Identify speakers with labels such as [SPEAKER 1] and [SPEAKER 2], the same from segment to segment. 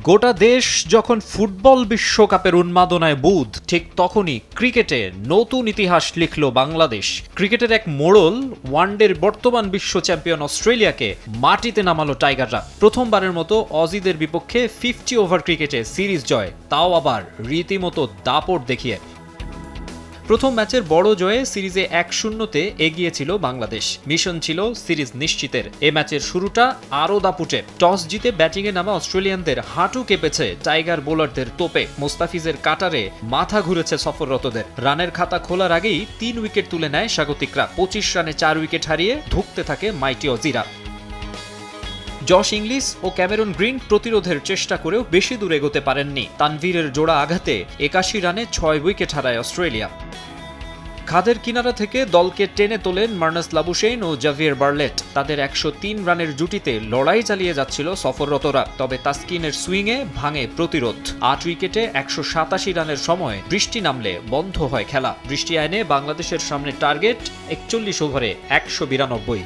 [SPEAKER 1] গোটা দেশ যখন ফুটবল বিশ্বকাপের উন্মাদনায় বুঁদ, ঠিক তখনই ক্রিকেটে নতুন ইতিহাস লিখল বাংলাদেশ। ক্রিকেটের এক মোড়ল ওয়ানডের বর্তমান বিশ্ব চ্যাম্পিয়ন অস্ট্রেলিয়াকে মাটিতে নামালো টাইগাররা। প্রথমবারের মতো অজিদের বিপক্ষে 50 ওভার ক্রিকেটে সিরিজ জয়, তাও আবার রীতিমতো দাপট দেখিয়ে। প্রথম ম্যাচের বড় জয়ে সিরিজে 1-0-তে এগিয়েছিল বাংলাদেশ। মিশন ছিল সিরিজ নিশ্চিতের। এ ম্যাচের শুরুটা আরও দাপুটে। টস জিতে ব্যাটিংয়ে নামা অস্ট্রেলিয়ানদের হাঁটু কেঁপেছে টাইগার বোলারদের তোপে। মোস্তাফিজের কাটারে মাথা ঘুরেছে সফররতদের। রানের খাতা খোলার আগেই 3 উইকেট তুলে নেয় স্বাগতিকরা। 25 রানে 4 উইকেট হারিয়ে ধুঁকতে থাকে মাইটি অজিরা। জশ ইংলিশ ও ক্যামেরন গ্রিন প্রতিরোধের চেষ্টা করেও বেশি দূর এগোতে পারেননি। তানভীরের জোড়া আঘাতে 81 রানে 6 উইকেট হারায় অস্ট্রেলিয়া। খাদের কিনারা থেকে দলকে টেনে তোলেন মার্নাস লাবুশেইন ও জাভিয়ার বার্লেট। তাদের 103 রানের জুটিতে লড়াই চালিয়ে যাচ্ছিল সফররতরা। তবে তাসকিনের সুইংয়ে ভাঙে প্রতিরোধ। 8 উইকেটে 187 রানের সময় বৃষ্টি নামলে বন্ধ হয় খেলা। বৃষ্টি আইনে বাংলাদেশের সামনে টার্গেট 41 ওভারে 192।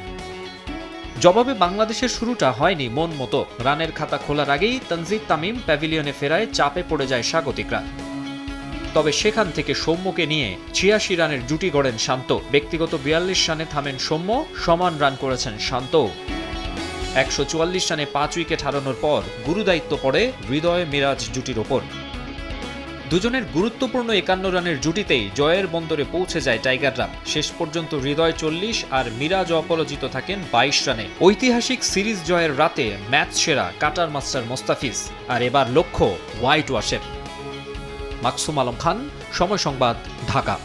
[SPEAKER 1] জবাবে বাংলাদেশের শুরুটা হয়নি মন মতো। রানের খাতা খোলার আগেই তানজিদ তামিম প্যাভিলিয়নে ফেরায় চাপে পড়ে যায় স্বাগতিকরা। তবে সেখান থেকে সৌম্যকে নিয়ে 86 রানের জুটি গড়েন শান্ত। ব্যক্তিগত 42 রানে থামেন সৌম্য, সমান রান করেছেন শান্ত। 144 রানে 5 উইকেট হারানোর পর গুরুদায়িত্ব পড়ে হৃদয় মিরাজ জুটির ওপর। দুজনের গুরুত্বপূর্ণ 51 রানের জুটিতেই জয়ের বন্দরে পৌঁছে যায় টাইগাররা। শেষ পর্যন্ত হৃদয় 40 আর মিরাজ অপরাজিত থাকেন 22 রানে। ঐতিহাসিক সিরিজ জয়ের রাতে ম্যাচ সেরা কাটার মাস্টার মোস্তাফিজ। আর এবার লক্ষ্য হোয়াইট ওয়াশের। মাকসুম আলম খান, সময় সংবাদ, ঢাকা।